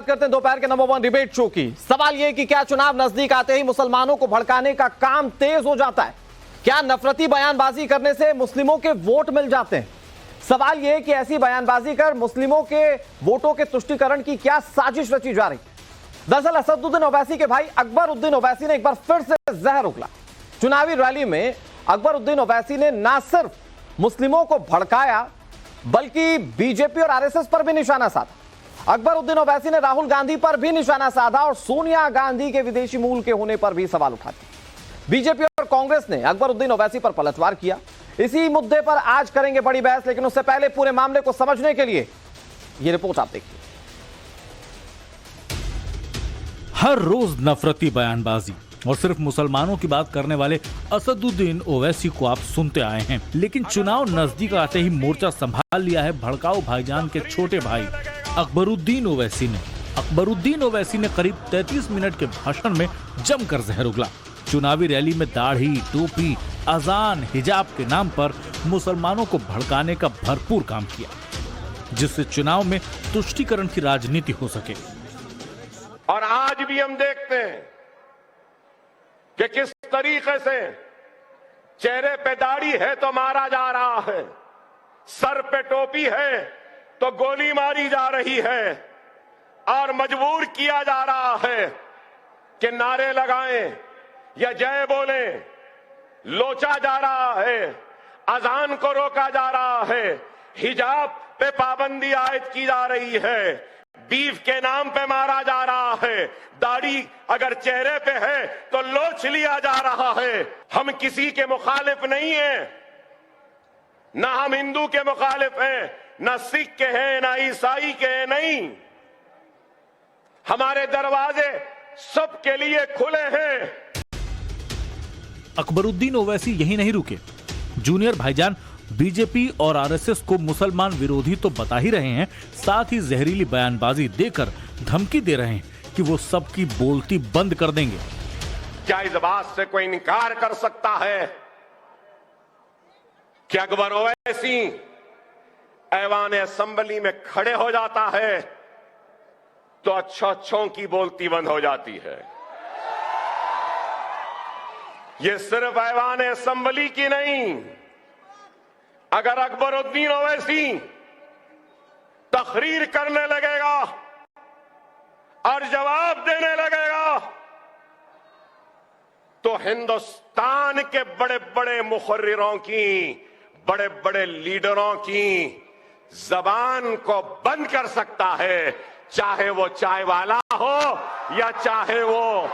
करते हैं दोपहर के नंबर 1 डिबेट शो की। सवाल यह कि क्या चुनाव नजदीक आते ही मुसलमानों को भड़काने का काम तेज हो जाता है? क्या नफरती बयानबाजी करने से मुस्लिमों के वोट मिल जाते हैं? सवाल यह कि ऐसी बयानबाजी कर मुस्लिमों के वोटों के तुष्टीकरण की क्या साजिश रची जा रही? दरअसल असदुद्दीन ओवैसी के भाई अकबरुद्दीन ओवैसी ने एक बार फिर से जहर उगला। चुनावी रैली में अकबरुद्दीन ओवैसी ने ना सिर्फ मुस्लिमों को भड़काया बल्कि बीजेपी और आरएसएस पर भी निशाना साधा। अकबरुद्दीन ओवैसी ने राहुल गांधी पर भी निशाना साधा और सोनिया गांधी के विदेशी मूल के होने पर भी सवाल उठा दिए। बीजेपी और कांग्रेस ने अकबरुद्दीन ओवैसी पर पलटवार किया। इसी मुद्दे पर आज करेंगे बड़ी बहस, लेकिन उससे पहले पूरे मामले को समझने के लिए यह रिपोर्ट आप देखिए। हर रोज नफरती बयानबाजी और सिर्फ मुसलमानों की बात करने वाले असदुद्दीन ओवैसी को आप सुनते आए हैं, लेकिन चुनाव नजदीक आते ही मोर्चा संभाल लिया है भड़काऊ भाईजान के छोटे भाई अकबरुद्दीन ओवैसी ने। अकबरुद्दीन ओवैसी ने करीब 33 मिनट के भाषण में जमकर जहर उगला। चुनावी रैली में दाढ़ी, टोपी, अजान, हिजाब के नाम पर मुसलमानों को भड़काने का भरपूर काम किया, जिससे चुनाव में तुष्टीकरण की राजनीति हो सके। और आज भी हम देखते हैं कि किस तरीके से चेहरे पे दाढ़ी है तो मारा जा रहा है, सर पे टोपी है तो गोली मारी जा रही है और मजबूर किया जा रहा है कि नारे लगाएं या जय बोलें। लोचा जा रहा है, अजान को रोका जा रहा है, हिजाब पे पाबंदी आयद की जा रही है, बीफ के नाम पे मारा जा रहा है, दाढ़ी अगर चेहरे पे है तो लोच लिया जा रहा है। हम किसी के मुखालिफ नहीं हैं, ना हम हिंदू के मुखालिफ हैं, ना सिख के हैं, ना ईसाई के हैं, नहीं। हमारे दरवाजे सबके लिए खुले हैं। अकबरुद्दीन ओवैसी यही नहीं रुके। जूनियर भाईजान बीजेपी और आरएसएस को मुसलमान विरोधी तो बता ही रहे हैं, साथ ही जहरीली बयानबाजी देकर धमकी दे रहे हैं कि वो सबकी बोलती बंद कर देंगे। क्या इस बात से कोई इनकार कर सकता है कि अकबर ओवैसी ऐवान असेंबली में खड़े हो जाता है तो अच्छों की बोलती बंद हो जाती है? ये सिर्फ ऐवान असेंबली की नहीं, अगर अकबरुद्दीन ओवैसी तकरीर करने लगेगा और जवाब देने लगेगा तो हिंदुस्तान के बड़े बड़े मुखर्रिरों की, बड़े बड़े लीडरों की जबान को बंद कर सकता है, चाहे वो चाय वाला हो या चाहे वो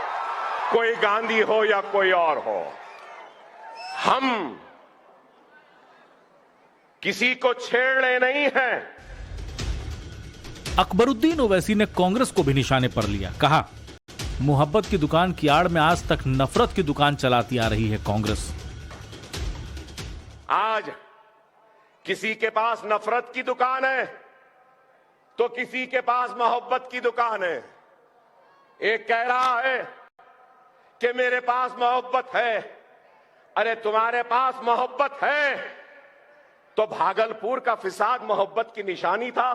कोई गांधी हो या कोई और हो। हम किसी को छेड़ने नहीं है। अकबरुद्दीन ओवैसी ने कांग्रेस को भी निशाने पर लिया। कहा, मोहब्बत की दुकान की आड़ में आज तक नफरत की दुकान चलाती आ रही है कांग्रेस। आज किसी के पास नफरत की दुकान है तो किसी के पास मोहब्बत की दुकान है। एक कह रहा है कि मेरे पास मोहब्बत है। अरे तुम्हारे पास मोहब्बत है तो भागलपुर का फिसाद मोहब्बत की निशानी था?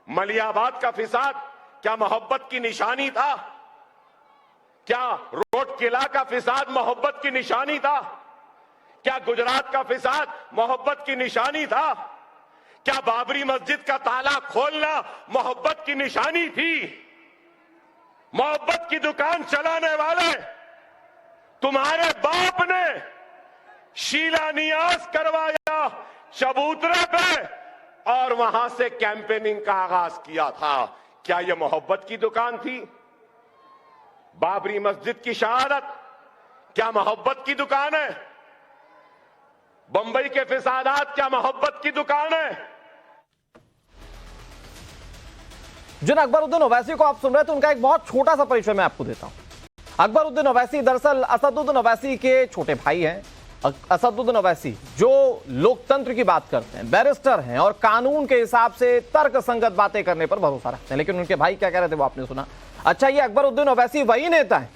मलियाबाद का फिसाद क्या मोहब्बत की निशानी था? क्या रोड किला का फिसाद मोहब्बत की निशानी था? क्या गुजरात का फिसाद मोहब्बत की निशानी था? क्या बाबरी मस्जिद का ताला खोलना मोहब्बत की निशानी थी? मोहब्बत की दुकान चलाने वाले तुम्हारे बाप ने शिलान्यास करवाया चबूतरे पे और वहां से कैंपेनिंग का आगाज किया था। क्या यह मोहब्बत की दुकान थी? बाबरी मस्जिद की शहादत क्या मोहब्बत की दुकान है? बंबई के फिसादात क्या मोहब्बत की दुकान है? जिन अकबरुद्दीन ओवैसी को आप सुन रहे थे उनका एक बहुत छोटा सा परिचय मैं आपको देता हूं। अकबरुद्दीन ओवैसी दरअसल असदुद्दीन ओवैसी के छोटे भाई हैं। असदुद्दीन ओवैसी जो लोकतंत्र की बात करते हैं, बैरिस्टर हैं और कानून के हिसाब से तर्क संगत बातें करने पर भरोसा रखते हैं। लेकिन उनके भाई क्या कह रहे थे वो आपने सुना। अच्छा, ये अकबरुद्दीन ओवैसी वही नेता है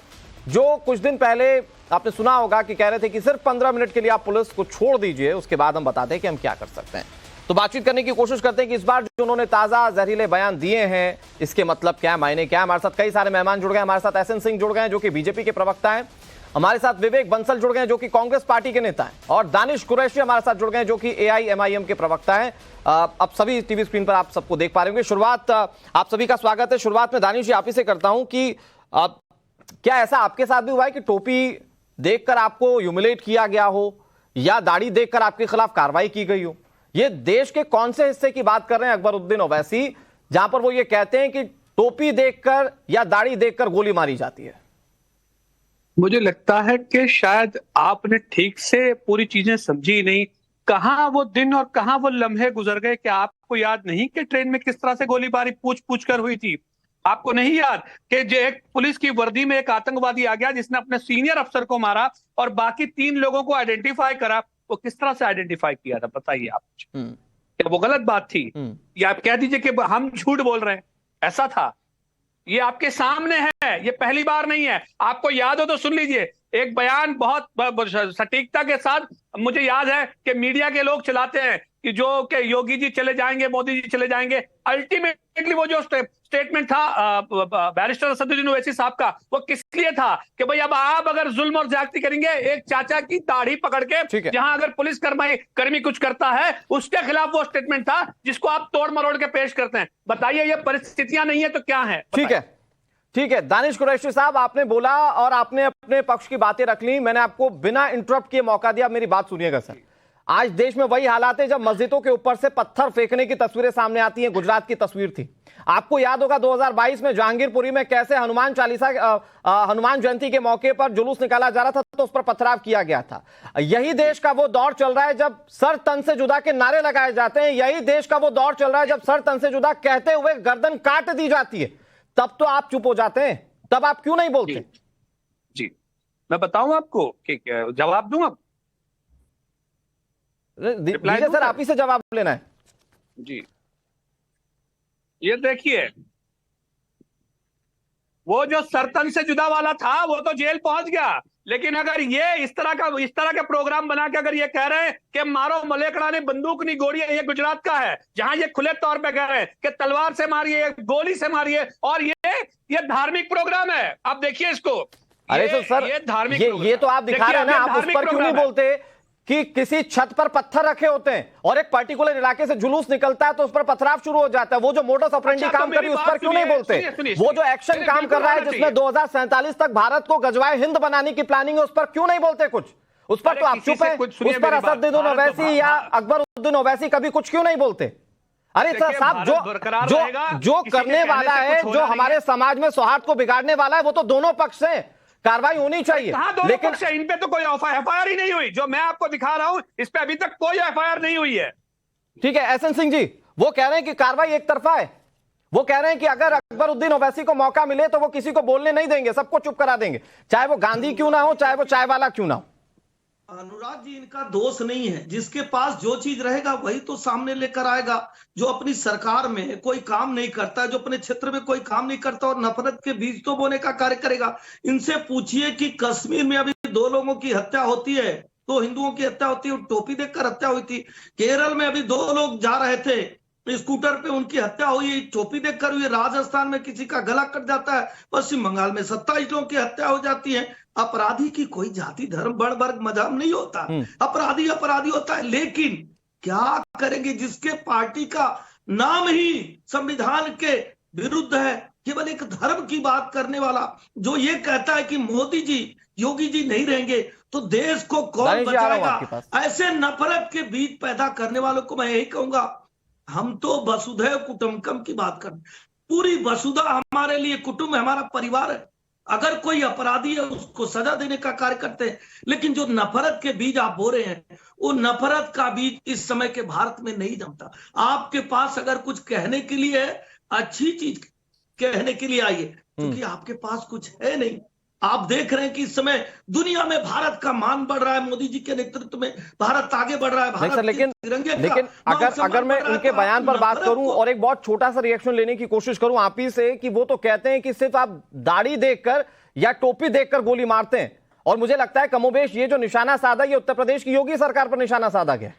जो कुछ दिन पहले आपने सुना होगा कि कह रहे थे कि सिर्फ 15 मिनट के लिए आप पुलिस को छोड़ दीजिए, उसके बाद हम बताते हैं कि हम क्या कर सकते हैं। तो बातचीत करने की कोशिश करते हैं कि इस बार जो उन्होंने ताजा जहरीले बयान दिए हैं इसके मतलब क्या है, मायने क्या है। हमारे साथ कई सारे मेहमान जुड़ गए। हमारे साथ एसएन सिंह जुड़ गए हैं जो कि बीजेपी के प्रवक्ता हैं। हमारे साथ विवेक बंसल जुड़ गए हैं जो कि कांग्रेस पार्टी के नेता हैं, और दानिश कुरैशी हमारे साथ जुड़ गए हैं जो कि एआईएमआईएम के प्रवक्ता हैं। अब सभी टीवी स्क्रीन पर आप सबको देख पा रहे होंगे। शुरुआत आप सभी का स्वागत है। शुरुआत में दानिश जी आप ही से करता हूं कि क्या ऐसा आपके साथ भी हुआ है कि टोपी देखकर आपको ह्यूमिलेट किया गया हो या दाढ़ी देखकर आपके खिलाफ कार्रवाई की गई हो? ये देश के कौन से हिस्से की बात कर रहे हैं अकबरुद्दीन ओवैसी, जहां पर वो ये कहते हैं कि टोपी देखकर या दाढ़ी देखकर गोली मारी जाती है? मुझे लगता है कि शायद आपने ठीक से पूरी चीजें समझी नहीं। कहां वो दिन और कहां वो लम्हे गुजर गए कि आपको याद नहीं कि ट्रेन में किस तरह से गोलीबारी पूछ पूछ कर हुई थी? आपको नहीं याद कि जो एक पुलिस की वर्दी में एक आतंकवादी आ गया जिसने अपने सीनियर अफसर को मारा और बाकी 3 लोगों को आइडेंटिफाई करा? वो किस तरह से आइडेंटिफाई किया था बताइए आप। क्या वो गलत बात थी? या आप कह दीजिए कि हम झूठ बोल रहे हैं? ऐसा था। ये आपके सामने है, ये पहली बार नहीं है। आपको याद हो तो सुन लीजिए। एक बयान बहुत सटीकता के साथ मुझे याद है कि मीडिया के लोग चलाते हैं कि जो कि योगी जी चले जाएंगे, मोदी जी चले जाएंगे। अल्टीमेटली वो जो स्टेटमेंट था बैरिस्टर असदुद्दीन ओवैसी साहब का, वो किस लिए था कि भाई अब आप अगर जुल्म और ज्यादती करेंगे, एक चाचा की दाढ़ी पकड़ के जहां अगर पुलिस कर्मी कुछ करता है उसके खिलाफ वो स्टेटमेंट था जिसको आप तोड़ मरोड़ के पेश करते हैं। बताइए ये परिस्थितियां नहीं है तो क्या है? ठीक है दानिश कुरैशी साहब, आपने बोला और आपने अपने पक्ष की बातें रख ली। मैंने आपको बिना इंटरप्ट किए मौका दिया। मेरी बात सुनिएगा सर। आज देश में वही हालात है जब मस्जिदों के ऊपर से पत्थर फेंकने की तस्वीरें सामने आती हैं। गुजरात की तस्वीर थी, आपको याद होगा 2022 में जहांगीरपुरी में कैसे हनुमान जयंती के मौके पर जुलूस निकाला जा रहा था तो उस पर पथराव किया गया था। यही देश का वो दौर चल रहा है जब सर तन से जुदा के नारे लगाए जाते हैं। यही देश का वो दौर चल रहा है जब सर तन से जुदा कहते हुए गर्दन काट दी जाती है। तब तो आप चुप हो जाते हैं, तब आप क्यों नहीं बोलते? जी मैं बताऊं आपको कि जवाब दूं आप? दीजिए सर, आप ही से जवाब लेना है। जी ये देखिए, वो जो सरतन से जुदा वाला था वो तो जेल पहुंच गया, लेकिन अगर ये इस तरह का प्रोग्राम बना के अगर ये कह रहे हैं कि मारो मलेकड़ा ने बंदूक नहीं गोली है, ये गुजरात का है जहां ये खुले तौर पे कह रहे हैं कि तलवार से मारिए, गोली से मारिए, और ये धार्मिक प्रोग्राम है। आप देखिए इसको। अरे तो सर ये धार्मिक ये तो आप दिखा रहे हैं ना, आप उस पर क्यों नहीं बोलते कि किसी छत पर पत्थर रखे होते हैं और एक पर्टिकुलर इलाके से जुलूस निकलता है तो उस पर पथराव शुरू हो जाता है? वो जो मोडस ऑपरेंडी काम कर रही है उस पर क्यों नहीं बोलते? वो जो एक्शन काम कर रहा है जिसमें 2047 तक भारत को गजवाए हिंद बनाने की प्लानिंग है उस पर क्यों नहीं बोलते कुछ? उस पर तो आप चुप है। उस पर असदुद्दीन ओवैसी या अकबरुद्दीन ओवैसी कभी कुछ क्यों नहीं बोलते? अरे सर साहब, जो करने वाला है, जो हमारे समाज में सौहार्द को बिगाड़ने वाला है, वो तो दोनों पक्ष से कार्रवाई होनी चाहिए। लेकिन इन पे तो कोई एफआईआर ही नहीं हुई। जो मैं आपको दिखा रहा हूं इस पे अभी तक कोई एफआईआर नहीं हुई है। ठीक है एसएन सिंह जी, वो कह रहे हैं कि कार्रवाई एक तरफा है। वो कह रहे हैं कि अगर अकबरुद्दीन ओवैसी को मौका मिले तो वो किसी को बोलने नहीं देंगे, सबको चुप करा देंगे, चाहे वो गांधी क्यों ना हो, चाहे वो चाय वाला क्यों ना हो। अनुराग जी, इनका दोष नहीं है। जिसके पास जो चीज रहेगा वही तो सामने लेकर आएगा। जो अपनी सरकार में कोई काम नहीं करता, जो अपने क्षेत्र में कोई काम नहीं करता और नफरत के बीज तो बोने का कार्य करेगा। इनसे पूछिए कि कश्मीर में अभी 2 लोगों की हत्या होती है, 2 हिंदुओं की हत्या होती है, टोपी देखकर हत्या हुई थी। केरल में अभी 2 लोग जा रहे थे स्कूटर पे, उनकी हत्या हुई, टोपी देखकर हुई। राजस्थान में किसी का गला कट जाता है। पश्चिम बंगाल में 27 लोगों की हत्या हो जाती है। अपराधी की कोई जाति धर्म बड़ वर्ग मजहब नहीं होता, अपराधी होता है। लेकिन क्या करेंगे जिसके पार्टी का नाम ही संविधान के विरुद्ध है, केवल एक धर्म की बात करने वाला, जो ये कहता है कि मोदी जी योगी जी नहीं रहेंगे तो देश को कौन बचाएगा? ऐसे नफरत के बीज पैदा करने वालों को मैं यही कहूंगा, हम तो वसुधैव कुटुंबकम की बात कर, पूरी वसुधा हमारे लिए कुटुंब है, हमारा परिवार है। अगर कोई अपराधी है उसको सजा देने का कार्य करते हैं, लेकिन जो नफरत के बीज आप बो रहे हैं वो नफरत का बीज इस समय के भारत में नहीं जमता। आपके पास अगर कुछ कहने के लिए है, अच्छी चीज कहने के लिए आइए, क्योंकि आपके पास कुछ है नहीं। आप देख रहे हैं कि इस समय दुनिया में भारत का मान बढ़ रहा है, मोदी जी के नेतृत्व में भारत आगे बढ़ रहा है। भारत लेकिन अगर मैं उनके बयान पर बात करूं और एक बहुत छोटा सा रिएक्शन लेने की कोशिश करूं आप ही से, कि वो तो कहते हैं कि सिर्फ आप दाढ़ी देखकर या टोपी देखकर गोली मारते हैं, और मुझे लगता है कमोबेश ये जो निशाना साधा ये उत्तर प्रदेश की योगी सरकार पर निशाना साधा गया।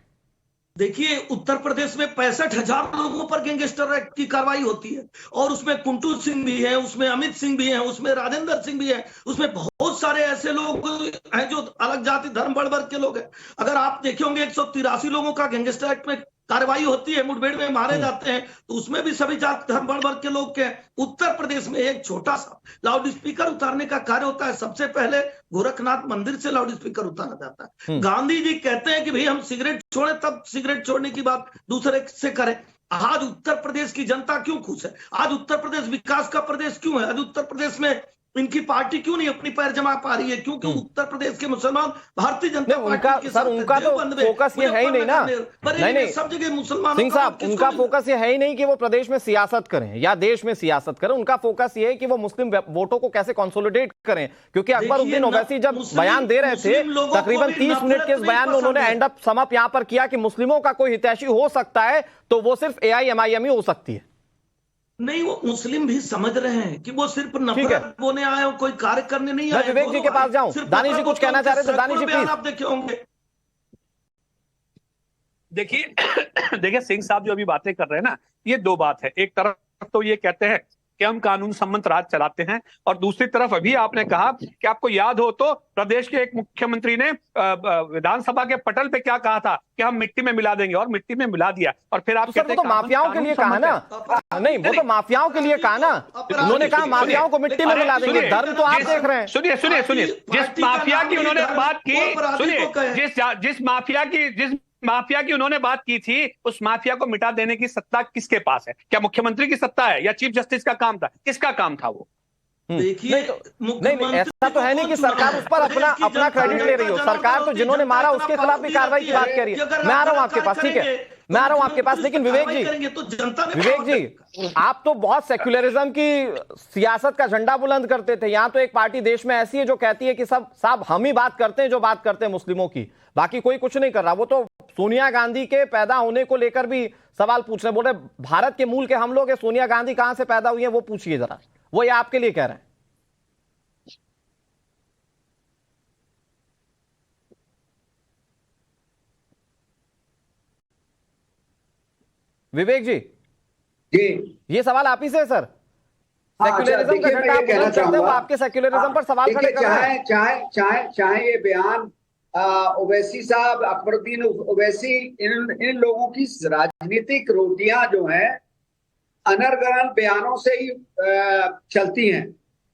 देखिए, उत्तर प्रदेश में 65,000 लोगों पर गैंगस्टर एक्ट की कार्रवाई होती है और उसमें कुंटू सिंह भी है, उसमें अमित सिंह भी है, उसमें राजेंद्र सिंह भी है, उसमें बहुत सारे ऐसे लोग हैं जो अलग जाति धर्म बड़ वर्ग के लोग हैं। अगर आप देखे होंगे 183 लोगों का गैंगस्टर एक्ट में कार्रवाई होती है, मुठभेड़ में मारे जाते हैं, तो उसमें भी सभी जाति धर्म बड़ वर्ग के लोग के हैं। उत्तर प्रदेश में एक छोटा सा लाउड स्पीकर उतारने का कार्य होता है। सबसे पहले गोरखनाथ मंदिर से लाउड स्पीकर उतारा जाता है। गांधी जी कहते हैं कि भाई हम सिगरेट छोड़े, तब सिगरेट छोड़ने की बात दूसरे से करें। आज उत्तर प्रदेश की जनता क्यों खुश है? आज उत्तर प्रदेश विकास का प्रदेश क्यों है? आज उत्तर प्रदेश में इनकी पार्टी क्यों नहीं अपनी पैर जमा पा रही है? क्योंकि उत्तर प्रदेश के मुसलमान भारतीय जनता पार्टी के साथ उनका तो फोकस ये है ही नहीं ना। नहीं, सब जगह मुसलमान सिंह साहब, उनका फोकस ये है ही नहीं कि वो प्रदेश में सियासत करें या देश में सियासत करें। उनका फोकस ये है कि वो मुस्लिम वोटों को कैसे कंसोलिडेट करें। क्योंकि अकबरुद्दीन ओवैसी जब बयान दे रहे थे, तकरीबन 30 मिनट के इस बयान में उन्होंने एंड अप सम अप यहां पर किया कि मुस्लिमों का कोई हितैषी हो सकता है तो वो सिर्फ AIMIM ही हो सकती है। नहीं, वो मुस्लिम भी समझ रहे हैं कि वो सिर्फ नफरत बोने आए हो, कोई कार्य करने नहीं आए। विवेक जी के पास जाऊं, दानिश जी कुछ कहना चाह रहे थे, दानिश जी प्लीज। आप देखे होंगे। देखिए सिंह साहब जो अभी बातें कर रहे हैं ना, ये दो बात है। एक तरफ तो ये कहते हैं कि हम कानून सम्मत राज चलाते हैं, और दूसरी तरफ अभी आपने कहा कि आपको याद हो तो प्रदेश के एक मुख्यमंत्री ने विधानसभा के पटल पे क्या कहा था कि हम मिट्टी में मिला देंगे, और मिट्टी में मिला दिया। और फिर आप कहते हैं तो माफियाओं के लिए कहा ना। नहीं, वो तो माफियाओं के लिए कहा ना। उन्होंने कहा माफियाओं को मिट्टी में मिला देंगे। धर्म तो आप देख रहे हैं। सुनिए जिस माफिया की उन्होंने बात की, सुनिए जिस माफिया की उन्होंने बात की थी, उस माफिया को मिटा देने की सत्ता किसके पास है? क्या मुख्यमंत्री की सत्ता है या चीफ जस्टिस का काम था? किसका काम था वो? देखिए, नहीं, ऐसा तो है नहीं कि सरकार उस पर अपना क्रेडिट ले रही हो। सरकार तो जिन्होंने मारा उसके खिलाफ भी कार्रवाई की बात कर रही है। मैं आ रहा हूं आपके पास, ठीक है, मैं आ रहा हूं आपके पास। लेकिन विवेक जी, आप तो बहुत सेक्युलरिज्म की सियासत का झंडा बुलंद करते थे। यहाँ तो एक पार्टी देश में ऐसी है जो कहती है कि सब साहब हम ही बात करते हैं जो बात करते हैं मुस्लिमों की, बाकी कोई कुछ नहीं कर रहा। वो तो सोनिया गांधी के पैदा होने को लेकर भी सवाल पूछ रहे, बोल रहे भारत के मूल के हम लोग हैं, सोनिया गांधी कहां से पैदा हुई है वो पूछिए जरा। वो ये आपके लिए कह रहे हैं। विवेक जी, ये सवाल आप ही से है सर। सेक्युलरिज्म का झंडा आप बुलंद करते हो, आपके सेक्युलरिज्म पर सवाल खड़े कर रहे हैं। चाहे ये बयान ओवैसी साहब, अकबरुद्दीन ओवैसी, इन लोगों की राजनीतिक रोटियां जो हैं अनर्गल बयानों से ही चलती हैं।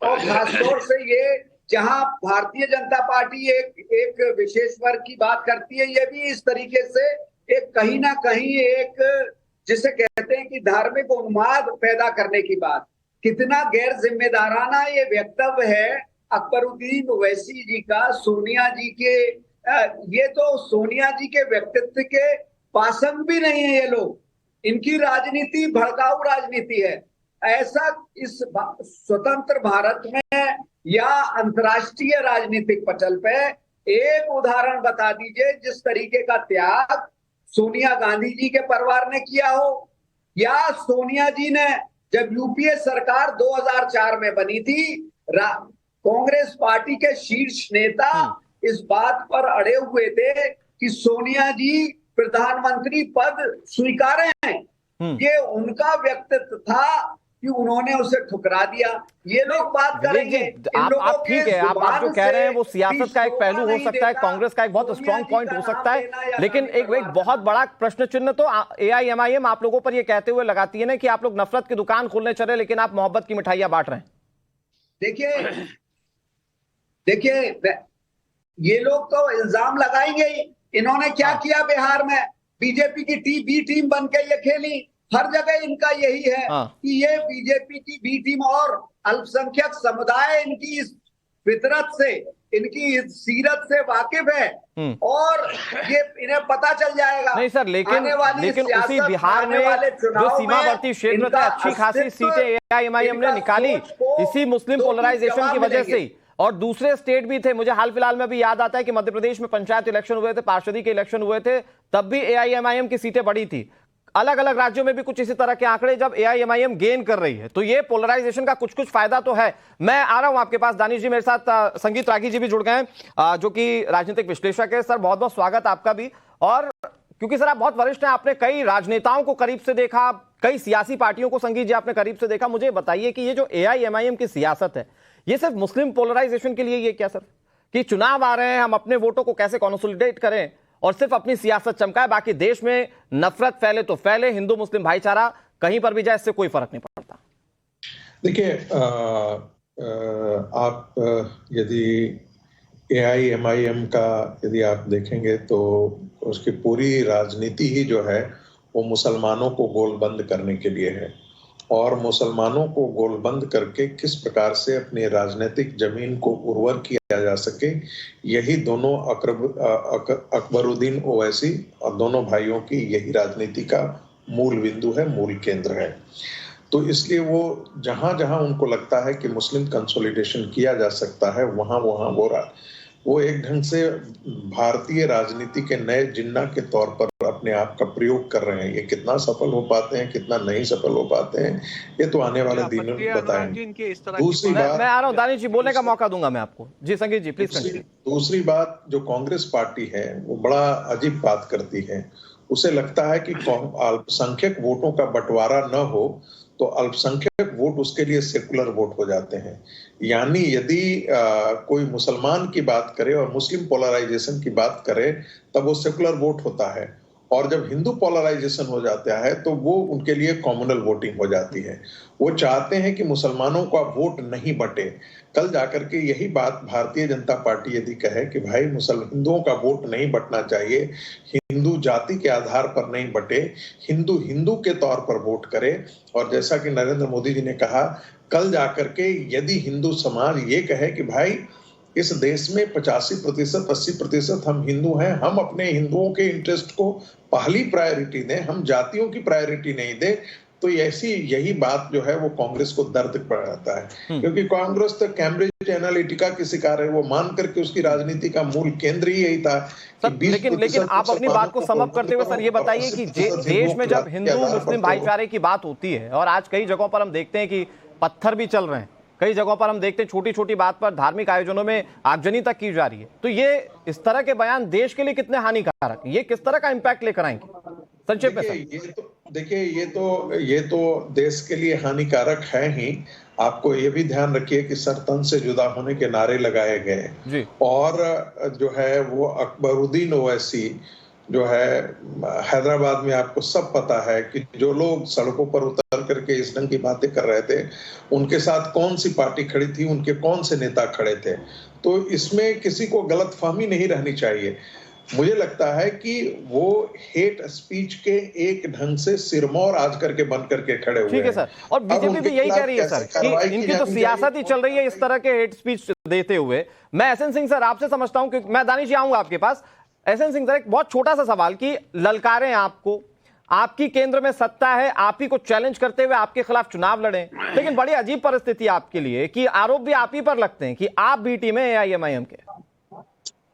और खासतौर से ये जहां भारतीय जनता पार्टी एक विशेष वर्ग की बात करती है, ये भी इस तरीके से एक कहीं ना कहीं एक जिसे कहते हैं कि धार्मिक उन्माद पैदा करने की बात। कितना गैर जिम्मेदाराना ये वक्तव्य है अकबरुद्दीन ओवैसी जी का, सोनिया जी के। ये तो सोनिया जी के व्यक्तित्व के पासंग भी नहीं है ये लोग। इनकी राजनीति भड़काऊ राजनीति है। ऐसा इस स्वतंत्र भारत में या अंतर्राष्ट्रीय राजनीतिक पटल पे एक उदाहरण बता दीजिए जिस तरीके का त्याग सोनिया गांधी जी के परिवार ने किया हो, या सोनिया जी ने जब यूपीए सरकार 2004 में बनी थी, कांग्रेस पार्टी के शीर्ष नेता इस बात पर अड़े हुए थे कि सोनिया जी प्रधानमंत्री पद स्वीकारें। ये उनका व्यक्तित्व था कि उन्होंने उसे ठुकरा दिया। ये लोग बात करेंगे, आप ठीक है, आप जो कह रहे हैं वो सियासत का एक पहलू हो सकता है, कांग्रेस का एक बहुत स्ट्रांग पॉइंट हो सकता है। लेकिन एक बहुत बड़ा प्रश्न चिन्ह तो AIMIM आप लोगों पर ये कहते हुए लगाती है ना कि आप लोग नफरत की दुकान खोलने चले लेकिन आप मोहब्बत की मिठाइयां बांट रहे हैं। देखिए ये लोग तो इल्जाम लगाएंगे ही। इन्होंने क्या किया बिहार में? बीजेपी की बी टीम बन के ये खेली। हर जगह इनका यही है कि ये बीजेपी की बी टीम, और अल्पसंख्यक समुदाय इनकी इस फितरत से, इनकी इस सीरत से वाकिफ है, और ये इन्हें पता चल जाएगा। नहीं सर, लेकिन उसी बिहार में जो सीमावर्ती क्षेत्र थे अच्छी खासी सीटें AIMIM ने निकाली इसी मुस्लिम पोलराइजेशन की वजह से। और दूसरे स्टेट भी थे, मुझे हाल फिलहाल में भी याद आता है कि मध्य प्रदेश में पंचायत इलेक्शन हुए थे, पार्षदी के इलेक्शन हुए थे, तब भी AIMIM की सीटें बढ़ी थी। अलग अलग राज्यों में भी कुछ इसी तरह के आंकड़े जब AIMIM गेन कर रही है, तो ये पोलराइजेशन का कुछ फायदा तो है। मैं आ रहा हूं आपके पास, दानिश जी मेरे साथ संगीत रागी जी भी जुड़ गए हैं जो कि राजनीतिक विश्लेषक है। सर बहुत बहुत स्वागत आपका भी। और क्योंकि सर आप बहुत वरिष्ठ हैं, आपने कई राजनेताओं को करीब से देखा, कई सियासी पार्टियों को संगीत जी आपने करीब से देखा। मुझे बताइए कि ये जो AIMIM की सियासत है, ये सिर्फ मुस्लिम पोलराइजेशन के लिए ये क्या सर, कि चुनाव आ रहे हैं, हम अपने वोटों को कैसे कंसोलिडेट करें और सिर्फ अपनी सियासत चमकाए, बाकी देश में नफरत फैले तो फैले, हिंदू मुस्लिम भाईचारा कहीं पर भी जाए, इससे कोई फर्क नहीं पड़ता? देखिए, आप यदि AIMIM का यदि आप देखेंगे तो उसकी पूरी राजनीति ही जो है वो मुसलमानों को गोलबंद करने के लिए है, और मुसलमानों को गोलबंद करके किस प्रकार से अपनी राजनीतिक जमीन को उर्वर किया जा सके, यही दोनों अकबरुद्दीन ओवैसी और दोनों भाइयों की यही राजनीति का मूल बिंदु है, मूल केंद्र है। तो इसलिए वो जहां जहां उनको लगता है कि मुस्लिम कंसोलिडेशन किया जा सकता है, वहां वो एक ढंग से भारतीय राजनीति के नए जिन्ना के तौर पर अपने आप का प्रयोग कर रहे हैं। ये कितना सफल हो पाते हैं, कितना नहीं सफल हो पाते हैं, ये तो आने वाले दिनों में बताएंगे। दूसरी बात, मैं आ रहा हूं दानिश जी, बोलने का मौका दूंगा मैं आपको। जी संगीत जी प्लीज कंटिन्यू। दूसरी बात, जो कांग्रेस पार्टी है वो बड़ा अजीब बात करती है। उसे लगता है कि अल्पसंख्यक वोटों का बंटवारा न हो तो अल्पसंख्यक वोट उसके लिए सेकुलर वोट हो जाते हैं। यानी यदि कोई मुसलमान की बात करे और मुस्लिम पोलराइजेशन की बात करे तब वो सेकुलर वोट होता है, और जब हिंदू पोलराइजेशन हो जाता है तो वो उनके लिए कम्युनल वोटिंग हो जाती है। वो चाहते हैं कि मुसलमानों का वोट नहीं बटे। कल जाकर के यही बात भारतीय जनता पार्टी यदि कहे कि भाई हिंदुओं का वोट नहीं बटना चाहिए, हिंदू जाति के आधार पर नहीं बटे, हिंदू हिंदू के तौर पर वोट करे, और जैसा कि नरेंद्र मोदी जी ने कहा, कल जाकर के यदि हिंदू समाज ये कहे कि भाई इस देश में 85% 80% हम हिंदू हैं, हम अपने हिंदुओं के इंटरेस्ट को पहली प्रायोरिटी दें, हम जातियों की प्रायोरिटी नहीं दें, तो यही बात जो है वो कांग्रेस को दर्द पड़ाता है। क्योंकि कांग्रेस तो कैम्ब्रिज एनालिटिका की शिकार है, वो मान करके उसकी राजनीति का मूल केंद्र ही यही था। लेकिन आप अपनी बात को सम अप करते हुए सर ये बताइए कि देश में जब हिंदू मुस्लिम भाईचारे की बात होती है, और आज कई जगहों पर हम देखते हैं कि पत्थर भी चल रहे हैं, कई जगहों पर हम देखते हैं छोटी छोटी बात पर धार्मिक आयोजनों में आगजनी तक की जा रही है, तो ये इस तरह के बयान देश के लिए कितने हानिकारक, ये किस तरह का इंपैक्ट लेकर आएंगे संक्षेप में? देखिए, ये तो देश के लिए हानिकारक है ही। आपको ये भी ध्यान रखिए कि सर तन से जुदा होने के नारे लगाए गए, और जो है वो अकबरुद्दीन ओवैसी जो है हैदराबाद में, आपको सब पता है कि जो लोग सड़कों पर उतर करके इस ढंग की बातें कर रहे थे, उनके साथ कौन सी पार्टी खड़ी थी, उनके कौन से नेता खड़े थे। तो इसमें किसी को गलतफहमी नहीं रहनी चाहिए। मुझे लगता है कि वो हेट स्पीच के एक ढंग से सिरमौर आज करके बन करके खड़े हुए हैं। ठीक है सर, और बीजेपी भी यही कह रही है सर कि इनकी तो सियासत ही चल रही है इस तरह के हेट स्पीच देते हुए। मैं एसएन सिंह सर आपसे समझता हूं कि मैं दानिश जी आऊंगा आपके पास। एसएन सिंह सर, एक बहुत छोटा सा सवाल कि ललकारें आपको, आपकी केंद्र में सत्ता है, आप ही को चैलेंज करते हुए आपके खिलाफ चुनाव लड़े, लेकिन बड़ी अजीब परिस्थिति आपके लिए कि आरोप भी आप ही पर लगते हैं कि आप भी टीम है AIMIM के।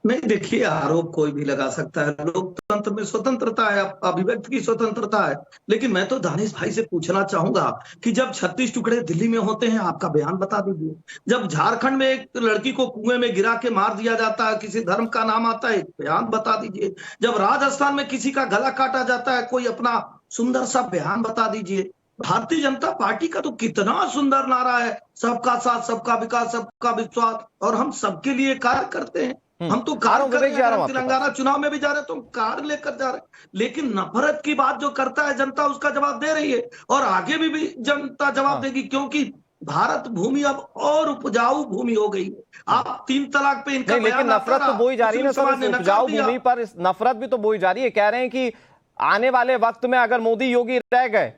नहीं, देखिए, आरोप कोई भी लगा सकता है, लोकतंत्र में स्वतंत्रता है, अभिव्यक्ति की स्वतंत्रता है। लेकिन मैं तो दानिश भाई से पूछना चाहूंगा कि जब 36 टुकड़े दिल्ली में होते हैं, आपका बयान बता दीजिए। जब झारखंड में एक लड़की को कुएं में गिरा के मार दिया जाता है, किसी धर्म का नाम आता है, बयान बता दीजिए। जब राजस्थान में किसी का गला काटा जाता है, कोई अपना सुंदर सा बयान बता दीजिए। भारतीय जनता पार्टी का तो कितना सुंदर नारा है, सबका साथ, सबका विकास, सबका विश्वास, और हम सबके लिए कार्य करते हैं। हम तो कार तेलंगाना चुनाव में भी जा रहे, तो हम कार लेकर जा रहे, लेकिन नफरत की बात जो करता है जनता उसका जवाब दे रही है, और आगे भी जनता जवाब देगी, क्योंकि भारत भूमि अब और उपजाऊ भूमि हो गई है। आप 3 तलाक पे इनका लेकिन नफरत तो बोई जा रही है सर, उपजाऊ भूमि पर नफरत भी तो बोई जा रही है। कह रहे हैं कि आने वाले वक्त में अगर मोदी योगी रह गए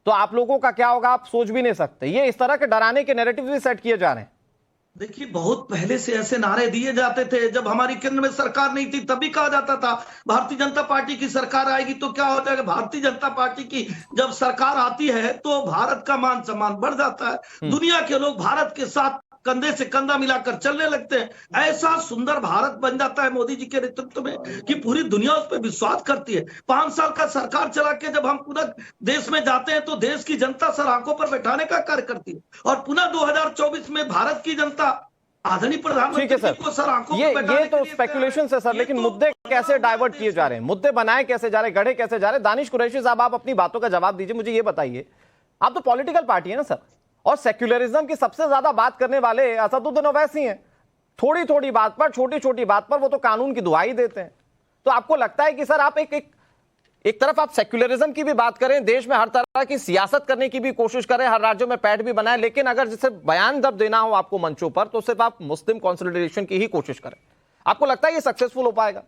तो आप लोगों का क्या होगा, आप सोच भी नहीं सकते। ये इस तरह के डराने के नैरेटिव भी सेट किए जा रहे हैं। देखिए, बहुत पहले से ऐसे नारे दिए जाते थे। जब हमारी केंद्र में सरकार नहीं थी तभी कहा जाता था भारतीय जनता पार्टी की सरकार आएगी तो क्या हो जाएगा। भारतीय जनता पार्टी की जब सरकार आती है तो भारत का मान सम्मान बढ़ जाता है, दुनिया के लोग भारत के साथ कंधे से कंधा मिलाकर चलने लगते हैं। ऐसा सुंदर भारत बन जाता है मोदी जी के नेतृत्व में कि पूरी दुनिया उस पर विश्वास करती है। 5 साल का सरकार चला के जब हम पुनः देश में जाते हैं तो देश की जनता सर आंखों पर बैठाने का कार्य करती है, और पुनः 2024 में भारत की जनता आदरणीय ठीक है प्रधानमंत्री सर, को सर आंखों ये पे बैठाने तो के लिए स्पेकुलेशन है सर, ये लेकिन तो मुद्दे कैसे डाइवर्ट किए जा रहे हैं, मुद्दे बनाए कैसे जा रहे हैं, गढ़े कैसे जा रहे हैं? दानिश कुरैशी साहब, आप अपनी बातों का जवाब दीजिए। मुझे ये बताइए, आप तो पॉलिटिकल पार्टी है ना सर, और सेक्युलरिज्म की सबसे ज्यादा बात करने वाले असदुद्दीन ओवैसी हैं। थोड़ी थोड़ी बात पर, छोटी छोटी बात पर वो तो कानून की दुहाई देते हैं। तो आपको लगता है कि सर आप एक तरफ आप सेक्युलरिज्म की भी बात करें, देश में हर तरह की सियासत करने की भी कोशिश करें, हर राज्यों में पैठ भी बनाए, लेकिन अगर जैसे बयान जब देना हो आपको मंचों पर तो सिर्फ आप मुस्लिम कंसोलिडेशन की ही कोशिश करें, आपको लगता है ये सक्सेसफुल हो पाएगा?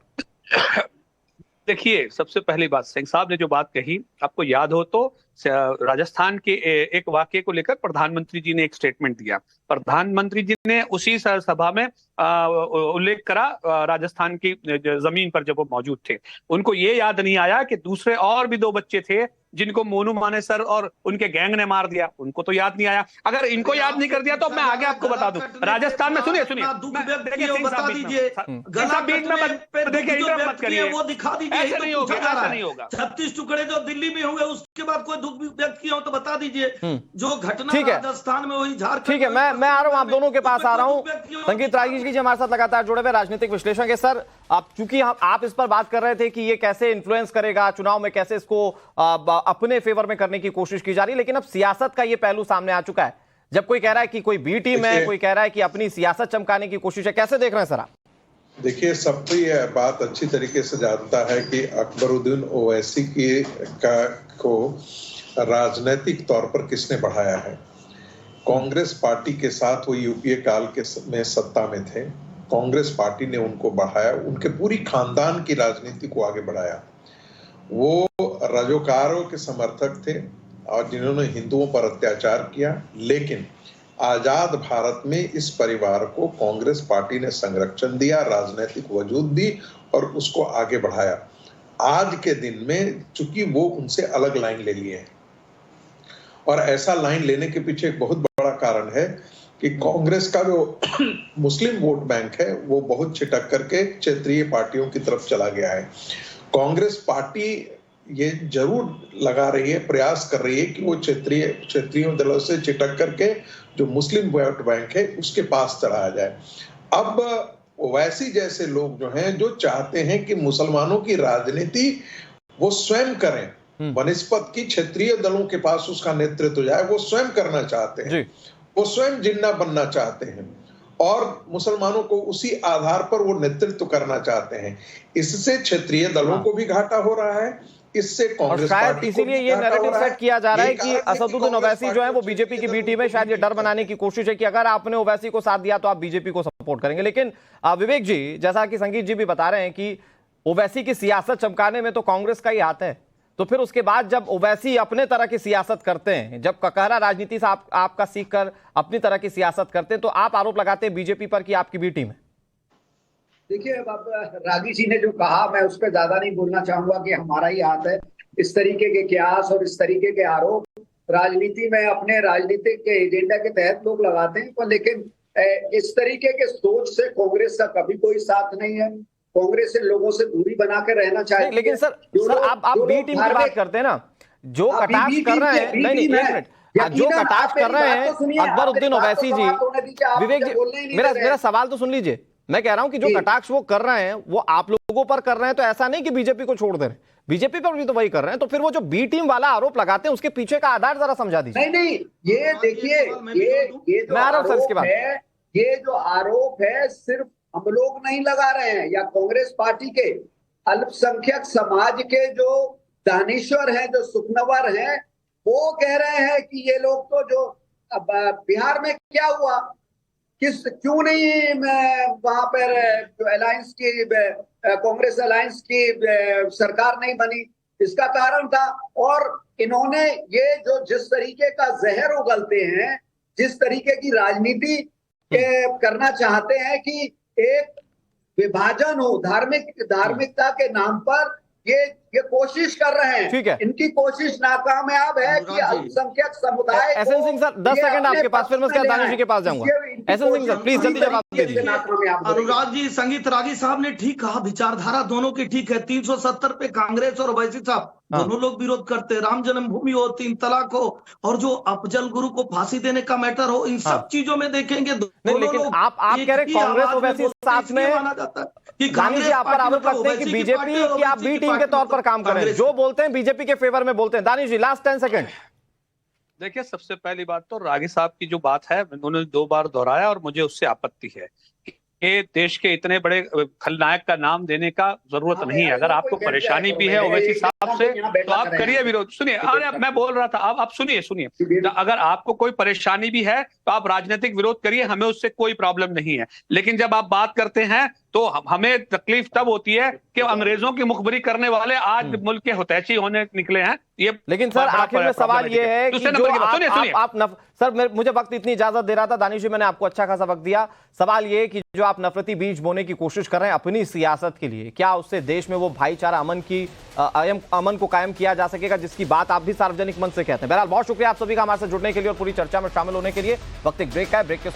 देखिए, सबसे पहली बात, सिंह साहब ने जो बात कही, आपको याद हो तो राजस्थान के एक वाक्य को लेकर प्रधानमंत्री जी ने एक स्टेटमेंट दिया। प्रधानमंत्री जी ने उसी सभा में उल्लेख करा राजस्थान की जमीन पर जब वो मौजूद थे। उनको ये याद नहीं आया कि दूसरे और भी 2 बच्चे थे जिनको मोनू मानेसर और उनके गैंग ने मार दिया, उनको तो याद नहीं आया। अगर इनको याद नहीं कर दिया तो मैं आगे आपको बता दूं, राजस्थान में सुनिए बता दीजिए, देखिए इंटरप्ट मत करिए, वो दिखा दीजिए, ऐसे नहीं होगा, ऐसा नहीं होगा। 36 टुकड़े जो दिल्ली में हुए उसके बाद कोई दुख व्यक्त किया हो तो बता दीजिए। जो घटना ठीक है, राजस्थान में हुई, झारखंड, ठीक है, मैं आ रहा हूं आप दोनों के पास आ रहा हूं। संगीत रागीश जी हमारे साथ लगातार जुड़े हुए राजनीतिक विश्लेषक है। सर, आप चूंकि आप इस पर बात कर रहे थे कि ये कैसे इन्फ्लुएंस करेगा चुनाव में, कैसे इसको अपने फेवर में करने की कोशिश की जा रही है, लेकिन अब सियासत का ये पहलू सामने आ चुका है। जब कोई कह रहा है कि कोई बी टीम है, कोई कह रहा है कि अपनी सियासत चमकाने की कोशिश है, कैसे देख रहे हैं सर आप? देखिए, सब तो ये बात अच्छी तरीके से जानता है कि अकबरुद्दीन ओवैसी को राजनीतिक तौर पर किसने बढ़ाया है। कांग्रेस पार्टी के साथ वो यूपीए काल में सत्ता में थे, कांग्रेस पार्टी ने उनको बढ़ाया, उनके पूरी खानदान की राजनीति को आगे बढ़ाया। वो रजोकारों के समर्थक थे और जिन्होंने हिंदुओं पर अत्याचार किया, लेकिन आजाद भारत में इस परिवार को कांग्रेस पार्टी ने संरक्षण दिया, राजनीतिक वजूद दी और उसको आगे बढ़ाया। आज के दिन में चूंकि वो उनसे अलग लाइन ले लिए हैं, और ऐसा लाइन लेने के पीछे एक बहुत बड़ा कारण है कि कांग्रेस का जो मुस्लिम वोट बैंक है वो बहुत छिटक करके क्षेत्रीय पार्टियों की तरफ चला गया है। कांग्रेस पार्टी ये जरूर लगा रही है, प्रयास कर रही है कि वो क्षेत्रीय दलों से चिटक करके जो मुस्लिम वोट बैंक है उसके पास चढ़ाया जाए। अब ओवैसी जैसे लोग जो हैं, जो चाहते हैं कि मुसलमानों की राजनीति वो स्वयं करें, बनिस्पत की क्षेत्रीय दलों के पास उसका नेतृत्व जाए, वो स्वयं करना चाहते हैं, वो स्वयं जिन्ना बनना चाहते हैं और मुसलमानों को उसी आधार पर वो नेतृत्व करना चाहते हैं। इससे क्षेत्रीय दलों को भी घाटा हो रहा है, इससे कांग्रेस पार्टी इसीलिए ये नैरेटिव सेट किया जा रहा है कि असदुद्दीन ओवैसी जो है वो बीजेपी की बी टीम है। शायद ये डर बनाने की कोशिश है कि अगर आपने ओवैसी को साथ दिया तो आप बीजेपी को सपोर्ट करेंगे। लेकिन विवेक जी, जैसा कि संगीत जी भी बता रहे हैं कि ओवैसी की सियासत चमकाने में तो कांग्रेस का ही हाथ है, तो फिर उसके बाद जब ओवैसी अपने तरह की सियासत करते हैं, जब ककहरा राजनीति से आपका सीख कर अपनी तरह की सियासत करते हैं, तो आप आरोप लगाते हैं बीजेपी पर कि आपकी बी टीम है। देखिए, अब रागी जी ने जो कहा, मैं उस पर ज्यादा नहीं बोलना चाहूंगा कि हमारा ही हाथ है। इस तरीके के क्यास और इस तरीके के आरोप राजनीति में अपने राजनीतिक के एजेंडा के तहत लोग लगाते हैं, पर लेकिन इस तरीके के सोच से कांग्रेस का कभी कोई साथ नहीं है। कांग्रेस से लोगों से दूरी बना के रहना चाहिए। लेकिन सर आप बी टीम की बात करते हैं ना, जो कटाक्ष कर रहे हैं, नहीं एक मिनट, जो कटाक्ष कर रहे हैं अकबरुद्दीन ओवैसी जी, विवेक जी मेरा सवाल तो सुन लीजिए। मैं कह रहा हूं कि जो कटाक्ष वो कर रहे हैं वो आप लोगों पर कर रहे हैं, तो ऐसा नहीं कि बीजेपी को छोड़ दे रहे, बीजेपी पर भी तो वही कर रहे हैं। तो फिर वो जो बी टीम वाला आरोप लगाते हैं उसके पीछे का आधार जरा समझा दीजिए। नहीं, ये देखिए, ये जो आरोप है, ये जो आरोप है सिर्फ हम लोग नहीं लगा रहे हैं, या कांग्रेस पार्टी के अल्पसंख्यक समाज के जो दानिश्वर हैं, जो सुखनवर हैं, वो कह रहे हैं कि ये लोग तो जो बिहार में क्या हुआ, क्यों नहीं वहां पर जो अलायंस की कांग्रेस अलायंस की सरकार नहीं बनी, इसका कारण था। और इन्होंने ये जो जिस तरीके का जहर उगलते हैं, जिस तरीके की राजनीति करना चाहते हैं कि एक विभाजन हो, धार्मिकता के नाम पर ये ये कोशिश कर रहे हैं। ठीक है। इनकी कोशिश नाकामयाब है कि अल्पसंख्यक समुदाय एसएन सिंह सर 10 सेकंड आपके पास, फिर मैं उसके बाद दानिश जी के पास जाऊंगा। एसएन सिंह सर प्लीज जल्दी जवाब दे दीजिए। अनुराग जी, संगीत रागी साहब ने ठीक कहा, विचारधारा दोनों की ठीक है। 370 पे कांग्रेस और ओवैसी साहब दोनों लोग विरोध करते हैं। राम जन्मभूमि हो, 3 तलाक हो, और जो अफजल गुरु को फांसी देने का मैटर हो, इन सब चीजों में देखेंगे नहीं, लेकिन आप कह रहे कांग्रेस ओवैसी साथ में माना जाता है। दानिश जी आप पर आरोप लगते हैं कि बीजेपी की आप बी टीम के तौर पर काम करें, जो बोलते हैं बीजेपी के फेवर में बोलते हैं। दानिश जी लास्ट 10 सेकंड। देखिए, सबसे पहली बात तो रागी साहब की जो बात है उन्होंने 2 बार दोहराया और मुझे उससे आपत्ति है कि देश के इतने बड़े खलनायक का नाम देने का जरूरत नहीं है। अगर आपको परेशानी भी है ओवैसी साहब से तो आप करिए विरोध। सुनिए, अरे मैं बोल रहा था, आप सुनिए। अगर आपको कोई परेशानी भी है तो आप राजनीतिक विरोध करिए, हमें उससे कोई प्रॉब्लम नहीं है। लेकिन जब आप बात करते हैं तो हमें तकलीफ तब होती है कि अंग्रेजों की मुखबरी करने वाले आज मुल्क के हुतैषी होने निकले हैं। ये लेकिन सर आखिर में सवाल ये है कि जो सर मुझे वक्त इतनी इजाजत दे रहा था दानिश जी, मैंने आपको अच्छा खासा वक्त दिया। सवाल ये कि जो आप नफरती बीज बोने की कोशिश कर रहे हैं अपनी सियासत के लिए, क्या उससे देश में वो भाईचारा अमन को कायम किया जा सकेगा जिसकी बात आप भी सार्वजनिक मंच से कहते हैं? बहरहाल बहुत शुक्रिया आप सभी का हमारे साथ जुड़ने के लिए और पूरी चर्चा में शामिल होने के लिए। वक्त एक ब्रेक का है, ब्रेक के